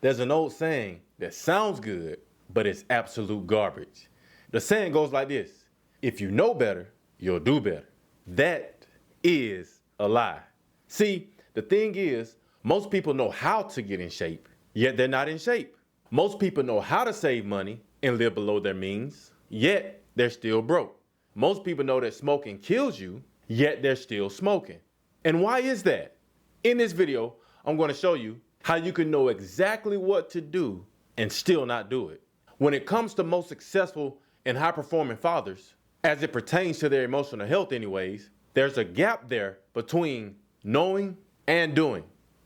There's an old saying that sounds good, but it's absolute garbage. The saying goes like this: if you know better, you'll do better. That is a lie. See, the thing is, most people know how to get in shape, yet they're not in shape. Most people know how to save money and live below their means, yet they're still broke. Most people know that smoking kills you, yet they're still smoking. And why is that? In this video, I'm going to show you how you can know exactly what to do and still not do it. When it comes to most successful and high-performing fathers, as it pertains to their emotional health anyways, there's a gap there between knowing and doing.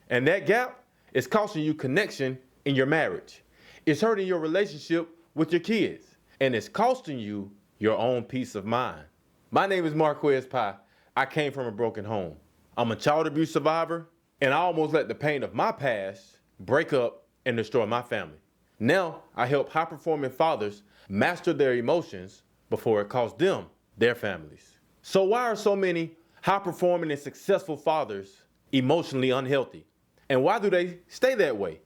And that gap is costing you connection in your marriage. It's hurting your relationship with your kids. And it's costing you your own peace of mind. My name is Marquez Pye. I came from a broken home. I'm a child abuse survivor, and I almost let the pain of my past break up and destroy my family. Now, I help high-performing fathers master their emotions before it costs them their families. So why are so many high-performing and successful fathers emotionally unhealthy? And why do they stay that way?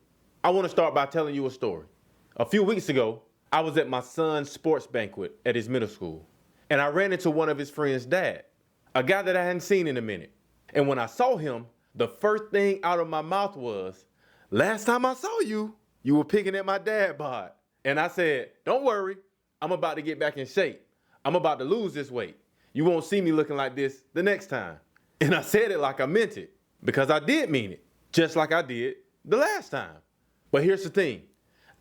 I want to start by telling you a story. A few weeks ago, I was at my son's sports banquet at his middle school, and I ran into one of his friends' dad, a guy that I hadn't seen in a minute. And when I saw him, the first thing out of my mouth was, "Last time I saw you, you were picking at my dad bod." And I said, "Don't worry, I'm about to get back in shape. I'm about to lose this weight. You won't see me looking like this the next time." And I said it like I meant it, because I did mean it, just like I did the last time. But here's the thing.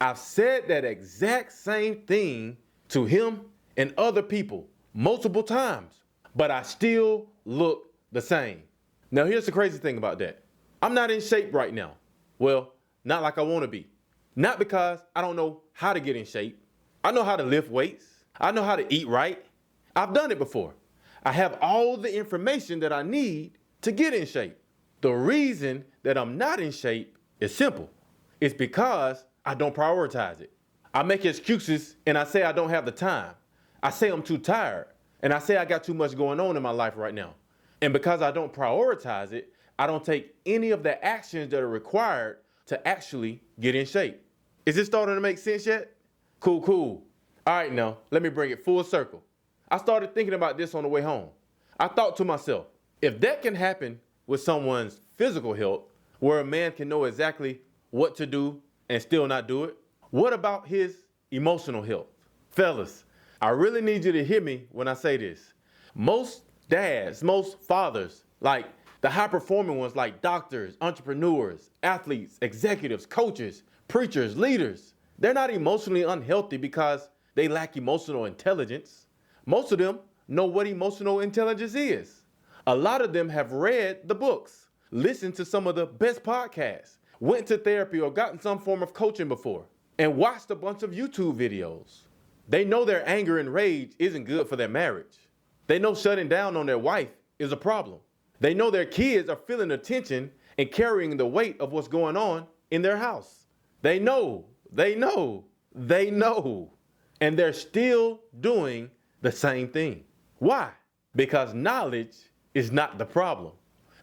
I've said that exact same thing to him and other people multiple times, but I still look the same. Now, here's the crazy thing about that. I'm not in shape right now. Well, not like I want to be. Not because I don't know how to get in shape. I know how to lift weights. I know how to eat right. I've done it before. I have all the information that I need to get in shape. The reason that I'm not in shape is simple. It's because I don't prioritize it. I make excuses and I say I don't have the time. I say I'm too tired. And I say I got too much going on in my life right now. And because I don't prioritize it, I don't take any of the actions that are required to actually get in shape. Is this starting to make sense yet? Cool. All right, now, let me bring it full circle. I started thinking about this on the way home. I thought to myself, if that can happen with someone's physical health, where a man can know exactly what to do and still not do it, what about his emotional health? Fellas, I really need you to hear me when I say this. Most dads, most fathers, like the high-performing ones like doctors, entrepreneurs, athletes, executives, coaches, preachers, leaders, they're not emotionally unhealthy because they lack emotional intelligence. Most of them know what emotional intelligence is. A lot of them have read the books, listened to some of the best podcasts, went to therapy or gotten some form of coaching before, and watched a bunch of YouTube videos. They know their anger and rage isn't good for their marriage. They know shutting down on their wife is a problem. They know their kids are feeling the tension and carrying the weight of what's going on in their house. They know. And they're still doing the same thing. Why? Because knowledge is not the problem.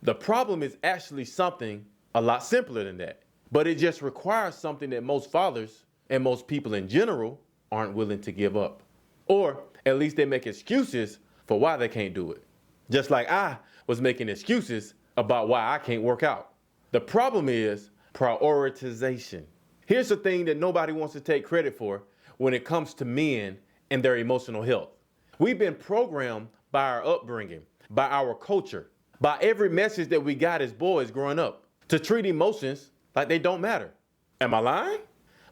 The problem is actually something a lot simpler than that. But it just requires something that most fathers and most people in general aren't willing to give up. Or at least they make excuses for why they can't do it. Just like I was making excuses about why I can't work out. The problem is prioritization. Here's the thing that nobody wants to take credit for when it comes to men and their emotional health. We've been programmed by our upbringing, by our culture, by every message that we got as boys growing up to treat emotions like they don't matter. Am I lying?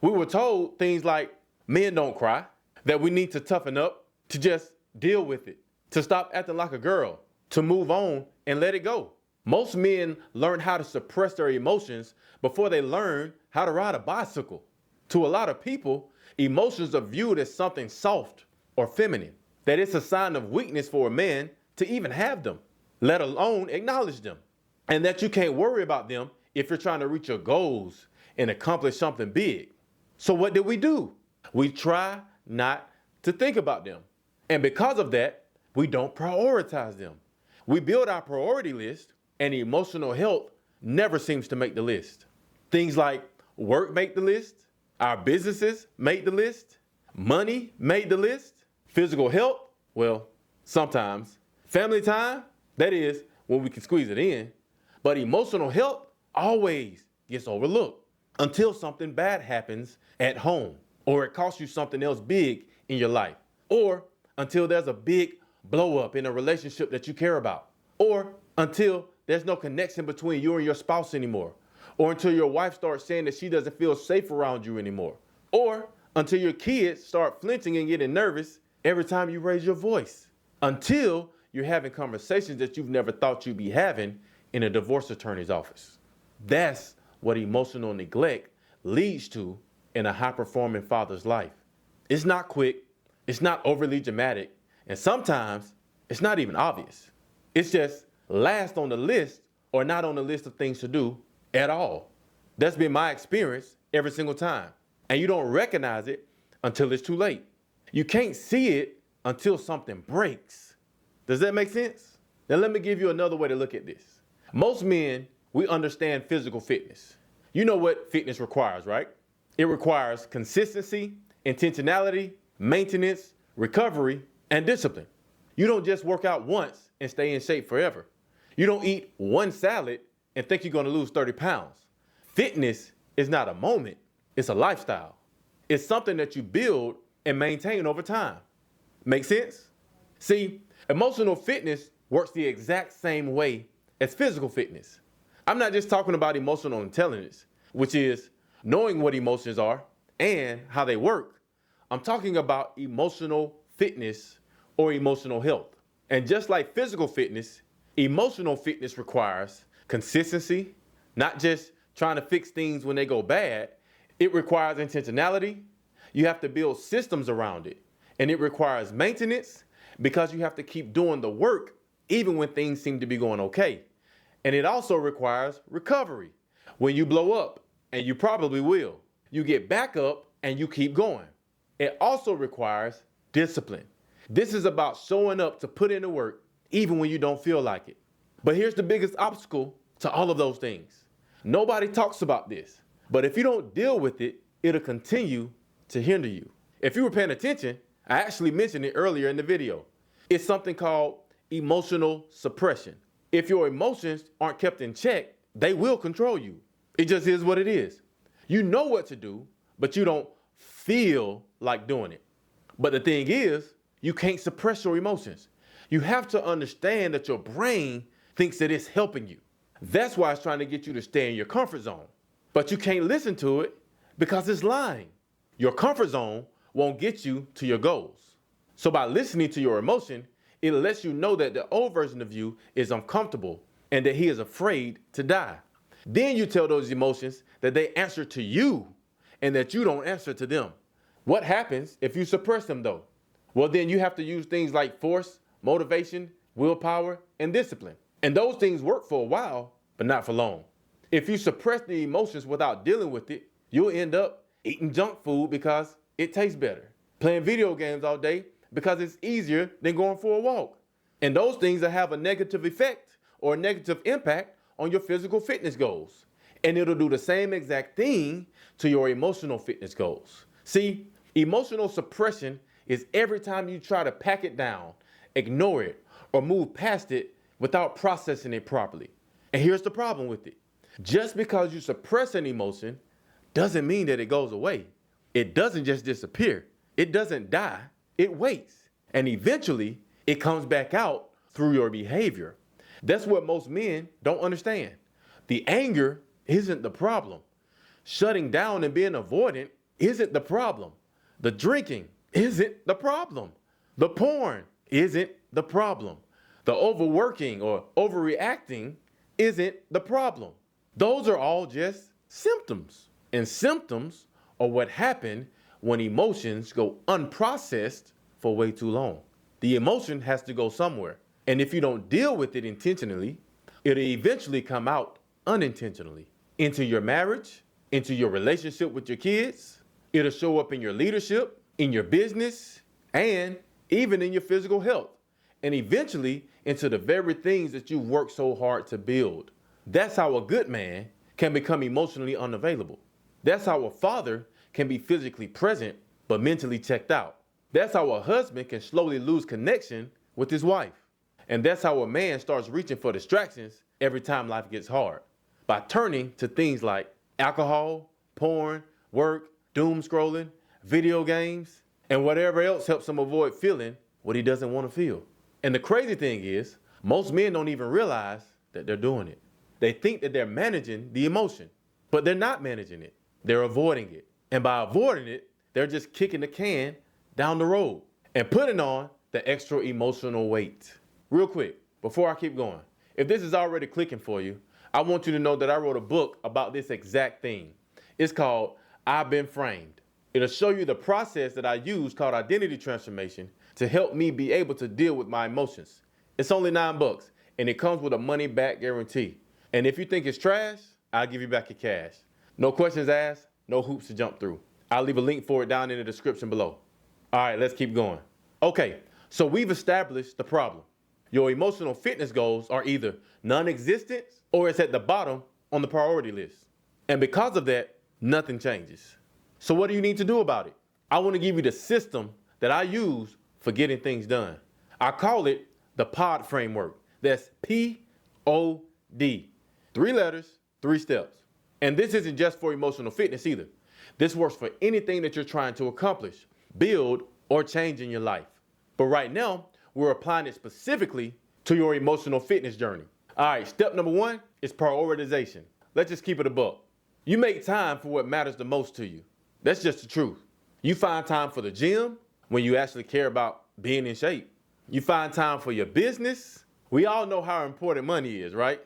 We were told things like men don't cry, that we need to toughen up, to just deal with it, to stop acting like a girl, to move on and let it go. Most men learn how to suppress their emotions before they learn how to ride a bicycle. To a lot of people, emotions are viewed as something soft or feminine, that it's a sign of weakness for a man to even have them, let alone acknowledge them, and that you can't worry about them if you're trying to reach your goals and accomplish something big. So what do? We try not to think about them. And because of that, we don't prioritize them. We build our priority list, and emotional health never seems to make the list. Things like Work made the list. Our businesses made the list. Money made the list. Physical health, well, sometimes. Family time, that is when we can squeeze it in. But emotional health always gets overlooked until something bad happens at home, or it costs you something else big in your life, or until there's a big blow up in a relationship that you care about, or until there's no connection between you and your spouse anymore, or until your wife starts saying that she doesn't feel safe around you anymore, or until your kids start flinching and getting nervous every time you raise your voice, until you're having conversations that you've never thought you'd be having in a divorce attorney's office. That's what emotional neglect leads to in a high-performing father's life. It's not quick, it's not overly dramatic, and sometimes it's not even obvious. It's just last on the list or not on the list of things to do at all. That's been my experience every single time. And you don't recognize it until it's too late. You can't see it until something breaks. Does that make sense? Now let me give you another way to look at this. Most men, we understand physical fitness. You know what fitness requires, right? It requires consistency, intentionality, maintenance, recovery, and discipline. You don't just work out once and stay in shape forever. You don't eat one salad and think you're going to lose 30 pounds. Fitness is not a moment, it's a lifestyle. It's something that you build and maintain over time. Make sense? See, emotional fitness works the exact same way as physical fitness. I'm not just talking about emotional intelligence, which is knowing what emotions are and how they work. I'm talking about emotional fitness or emotional health. And just like physical fitness, emotional fitness requires consistency, not just trying to fix things when they go bad. It requires intentionality. You have to build systems around it. And it requires maintenance because you have to keep doing the work even when things seem to be going okay. And it also requires recovery. When you blow up, and you probably will, you get back up and you keep going. It also requires discipline. This is about showing up to put in the work even when you don't feel like it. But here's the biggest obstacle to all of those things. Nobody talks about this, but if you don't deal with it, it'll continue to hinder you. If you were paying attention, I actually mentioned it earlier in the video. It's something called emotional suppression. If your emotions aren't kept in check, they will control you. It just is what it is. You know what to do, but you don't feel like doing it. But the thing is, you can't suppress your emotions. You have to understand that your brain thinks that it's helping you. That's why it's trying to get you to stay in your comfort zone. But you can't listen to it because it's lying. Your comfort zone won't get you to your goals. So by listening to your emotion, it lets you know that the old version of you is uncomfortable and that he is afraid to die. Then you tell those emotions that they answer to you and that you don't answer to them. What happens if you suppress them though? Well, then you have to use things like force, motivation, willpower, and discipline. And those things work for a while, but not for long. If you suppress the emotions without dealing with it, you'll end up eating junk food because it tastes better, playing video games all day because it's easier than going for a walk. And those things that have a negative effect or a negative impact on your physical fitness goals. And it'll do the same exact thing to your emotional fitness goals. See, emotional suppression is every time you try to pack it down, ignore it, or move past it without processing it properly. And here's the problem with it. Just because you suppress an emotion doesn't mean that it goes away. It doesn't just disappear. It doesn't die. It waits. And eventually, it comes back out through your behavior. That's what most men don't understand. The anger isn't the problem. Shutting down and being avoidant isn't the problem. The drinking isn't the problem. The porn isn't the problem. The overworking or overreacting isn't the problem. Those are all just symptoms. And symptoms are what happen when emotions go unprocessed for way too long. The emotion has to go somewhere. And if you don't deal with it intentionally, it'll eventually come out unintentionally into your marriage, into your relationship with your kids. It'll show up in your leadership, in your business, and even in your physical health. And eventually into the very things that you've worked so hard to build. That's how a good man can become emotionally unavailable. That's how a father can be physically present but mentally checked out. That's how a husband can slowly lose connection with his wife. And that's how a man starts reaching for distractions every time life gets hard, by turning to things like alcohol, porn, work, doom scrolling, video games, and whatever else helps him avoid feeling what he doesn't want to feel. And the crazy thing is, most men don't even realize that they're doing it. They think that they're managing the emotion, but they're not managing it. They're avoiding it. And by avoiding it, they're just kicking the can down the road and putting on the extra emotional weight. Real quick, before I keep going, if this is already clicking for you, I want you to know that I wrote a book about this exact thing. It's called I've Been Framed. It'll show you the process that I use called identity transformation to help me be able to deal with my emotions. It's only $9 and it comes with a money back guarantee. And if you think it's trash, I'll give you back your cash. No questions asked, no hoops to jump through. I'll leave a link for it down in the description below. All right, let's keep going. Okay, so we've established the problem. Your emotional fitness goals are either non-existent or it's at the bottom on the priority list. And because of that, nothing changes. So what do you need to do about it? I want to give you the system that I use for getting things done. I call it the POD framework. That's P-O-D. 3 letters, 3 steps. And this isn't just for emotional fitness either. This works for anything that you're trying to accomplish, build, or change in your life. But right now, we're applying it specifically to your emotional fitness journey. All right, step number 1 is prioritization. Let's just keep it a buck. You make time for what matters the most to you. That's just the truth. You find time for the gym when you actually care about being in shape. You find time for your business. We all know how important money is, right?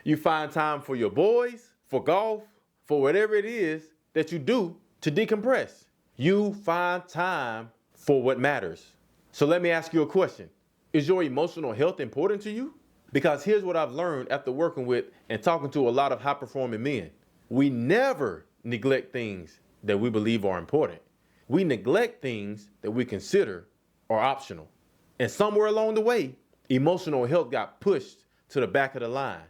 You find time for your boys, for golf, for whatever it is that you do to decompress. You find time for what matters. So let me ask you a question. Is your emotional health important to you? Because here's what I've learned after working with and talking to a lot of high-performing men. We never neglect things that we believe are important. We neglect things that we consider are optional. And somewhere along the way, emotional health got pushed to the back of the line.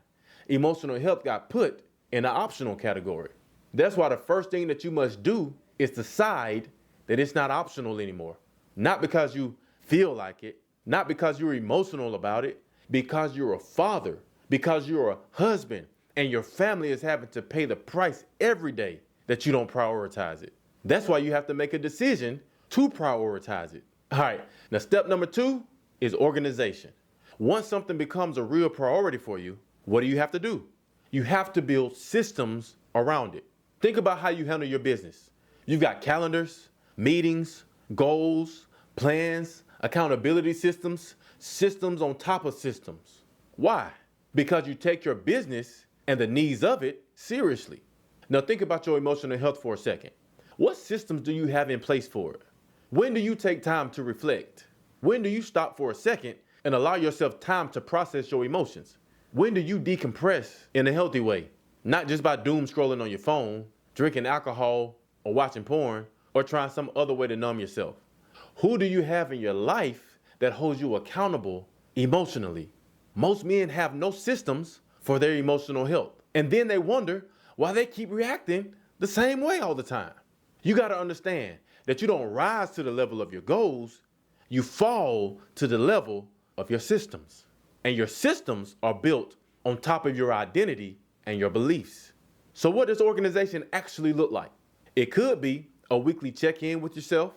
Emotional health got put in the optional category. That's why the first thing that you must do is decide that it's not optional anymore. Not because you feel like it, not because you're emotional about it, because you're a father, because you're a husband, and your family is having to pay the price every day that you don't prioritize it. That's why you have to make a decision to prioritize it. All right, now step number 2 is organization. Once something becomes a real priority for you, what do you have to do? You have to build systems around it. Think about how you handle your business. You've got calendars, meetings, goals, plans, accountability systems, systems on top of systems. Why? Because you take your business and the needs of it seriously. Now think about your emotional health for a second. What systems do you have in place for it? When do you take time to reflect? When do you stop for a second and allow yourself time to process your emotions? When do you decompress in a healthy way? Not just by doom scrolling on your phone, drinking alcohol, or watching porn, or trying some other way to numb yourself. Who do you have in your life that holds you accountable emotionally? Most men have no systems for their emotional health. And then they wonder why they keep reacting the same way all the time. You got to understand that you don't rise to the level of your goals, you fall to the level of your systems. And your systems are built on top of your identity and your beliefs. So what does organization actually look like? It could be a weekly check-in with yourself.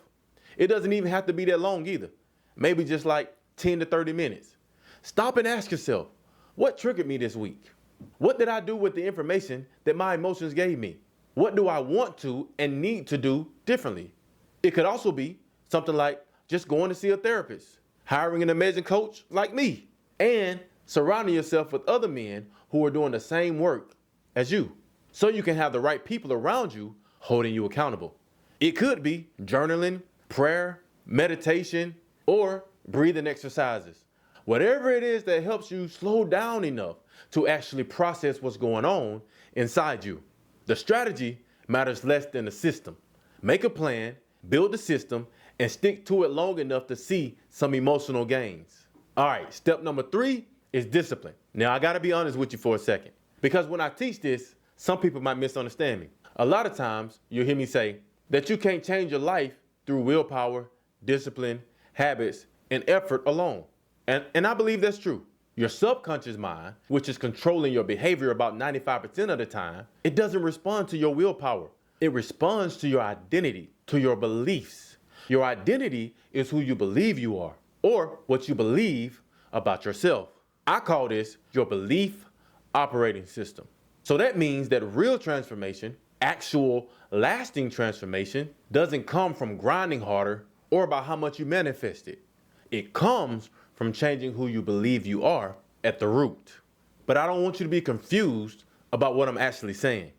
It doesn't even have to be that long either. Maybe just like 10 to 30 minutes. Stop and ask yourself, what triggered me this week? What did I do with the information that my emotions gave me? What do I want to and need to do differently? It could also be something like just going to see a therapist, hiring an amazing coach like me, and surrounding yourself with other men who are doing the same work as you, so you can have the right people around you holding you accountable. It could be journaling, prayer, meditation, or breathing exercises. Whatever it is that helps you slow down enough to actually process what's going on inside you. The strategy matters less than the system. Make a plan, build the system, and stick to it long enough to see some emotional gains. All right, step number 3 is discipline. Now, I gotta be honest with you for a second, because when I teach this, some people might misunderstand me. A lot of times you'll hear me say that you can't change your life through willpower, discipline, habits, and effort alone. And I believe that's true. Your subconscious mind, which is controlling your behavior about 95% of the time, it doesn't respond to your willpower. It responds to your identity, to your beliefs. Your identity is who you believe you are, or what you believe about yourself. I call this your belief operating system. So that means that real transformation, actual lasting transformation, doesn't come from grinding harder or about how much you manifest it. It comes from changing who you believe you are at the root. But I don't want you to be confused about what I'm actually saying.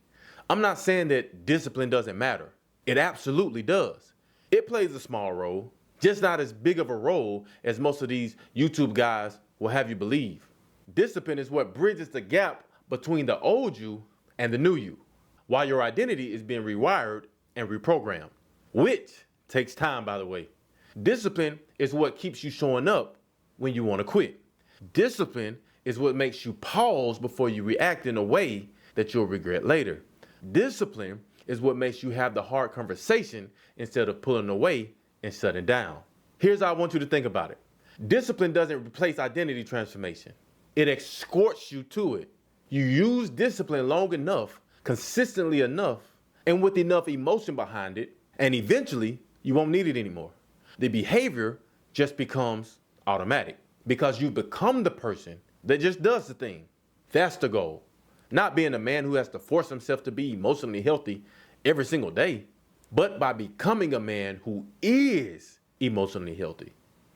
I'm not saying that discipline doesn't matter. It absolutely does. It plays a small role, just not as big of a role as most of these YouTube guys will have you believe. Discipline is what bridges the gap between the old you and the new you, while your identity is being rewired and reprogrammed, which takes time, by the way. Discipline is what keeps you showing up when you want to quit. Discipline is what makes you pause before you react in a way that you'll regret later. Discipline is what makes you have the hard conversation instead of pulling away and shutting down. Here's how I want you to think about it. Discipline doesn't replace identity transformation. It escorts you to it. You use discipline long enough, consistently enough, and with enough emotion behind it, and eventually you won't need it anymore. The behavior just becomes automatic because you become the person that just does the thing. That's the goal. Not being a man who has to force himself to be emotionally healthy every single day, but by becoming a man who is emotionally healthy.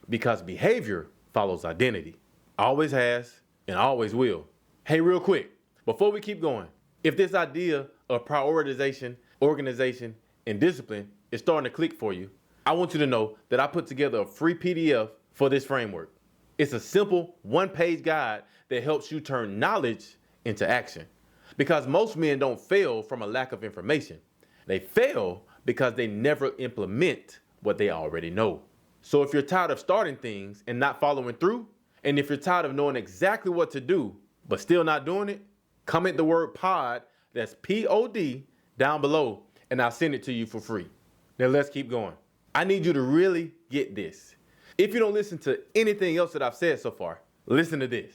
Because behavior follows identity. Always has and always will. Hey, real quick, before we keep going, if this idea of prioritization, organization, and discipline is starting to click for you, I want you to know that I put together a free PDF for this framework. It's a simple one-page guide that helps you turn knowledge into action. Because most men don't fail from a lack of information. They fail because they never implement what they already know. So if you're tired of starting things and not following through, and if you're tired of knowing exactly what to do, but still not doing it, comment the word pod, that's P-O-D, down below, and I'll send it to you for free. Now let's keep going. I need you to really get this. If you don't listen to anything else that I've said so far, listen to this.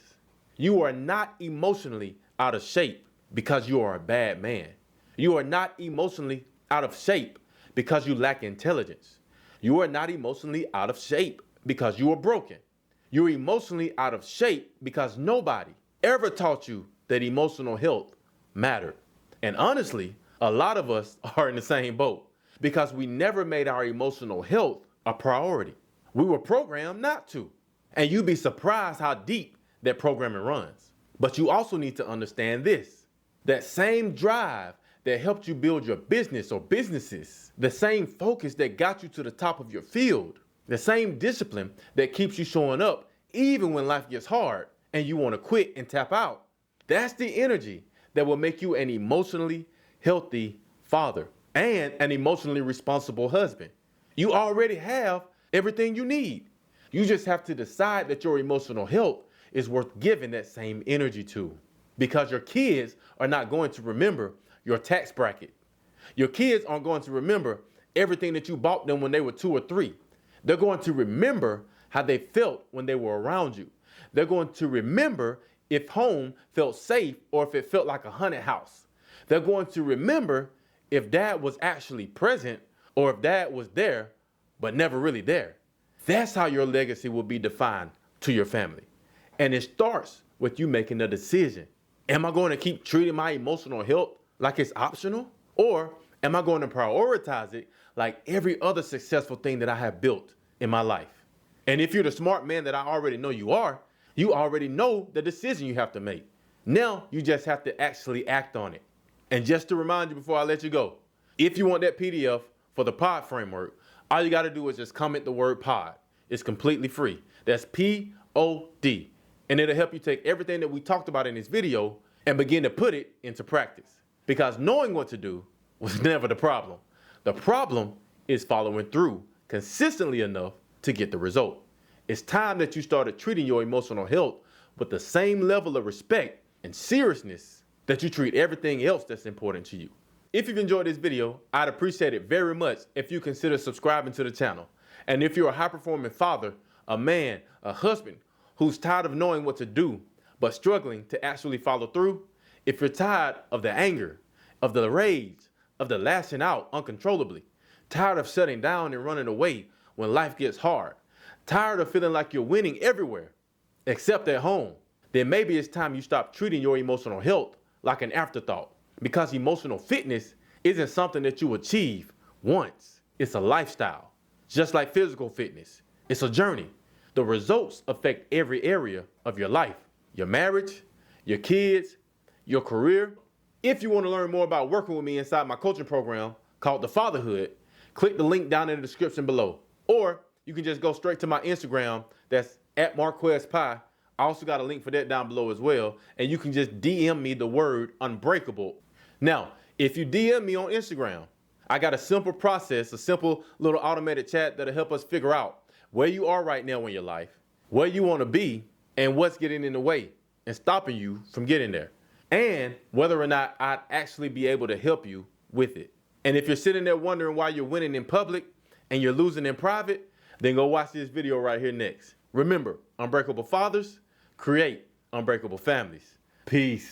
You are not emotionally out of shape because you are a bad man. You are not emotionally out of shape because you lack intelligence. You are not emotionally out of shape because you are broken. You're emotionally out of shape because nobody ever taught you that emotional health mattered. And honestly, a lot of us are in the same boat because we never made our emotional health a priority. We were programmed not to. And you'd be surprised how deep that programming runs. But you also need to understand this. That same drive that helped you build your business or businesses, the same focus that got you to the top of your field, the same discipline that keeps you showing up even when life gets hard and you want to quit and tap out, that's the energy that will make you an emotionally healthy father and an emotionally responsible husband. You already have everything you need. You just have to decide that your emotional health is worth giving that same energy to, because your kids are not going to remember your tax bracket. Your kids aren't going to remember everything that you bought them when they were 2 or 3. They're going to remember how they felt when they were around you. They're going to remember if home felt safe or if it felt like a haunted house. They're going to remember if dad was actually present or if dad was there but never really there. That's how your legacy will be defined to your family. And it starts with you making a decision. Am I going to keep treating my emotional health like it's optional? Or am I going to prioritize it like every other successful thing that I have built in my life? And if you're the smart man that I already know you are, you already know the decision you have to make. Now you just have to actually act on it. And just to remind you before I let you go, if you want that PDF for the pod framework, all you got to do is just comment the word pod. It's completely free. That's P-O-D. And it'll help you take everything that we talked about in this video and begin to put it into practice. Because knowing what to do was never the problem. The problem is following through consistently enough to get the result. It's time that you started treating your emotional health with the same level of respect and seriousness that you treat everything else that's important to you. if you've enjoyed this video, I'd appreciate it very much if you consider subscribing to the channel. And if you're a high-performing father, a man, a husband who's tired of knowing what to do but struggling to actually follow through, if you're tired of the anger, of the rage, of the lashing out uncontrollably, tired of shutting down and running away when life gets hard, tired of feeling like you're winning everywhere except at home, then maybe it's time you stop treating your emotional health like an afterthought, because emotional fitness isn't something that you achieve once. It's a lifestyle. Just like physical fitness, it's a journey. The results affect every area of your life, your marriage, your kids, your career. If you want to learn more about working with me inside my coaching program called The Fatherhood, click the link down in the description below. Or you can just go straight to my Instagram, that's at Marquez Pye. I also got a link for that down below as well. And you can just DM me the word unbreakable. Now, if you DM me on Instagram, I got a simple process, a simple little automated chat that'll help us figure out where you are right now in your life, where you want to be, and what's getting in the way and stopping you from getting there, and whether or not I'd actually be able to help you with it. And if you're sitting there wondering why you're winning in public and you're losing in private, then go watch this video right here next. Remember, unbreakable fathers create unbreakable families. Peace.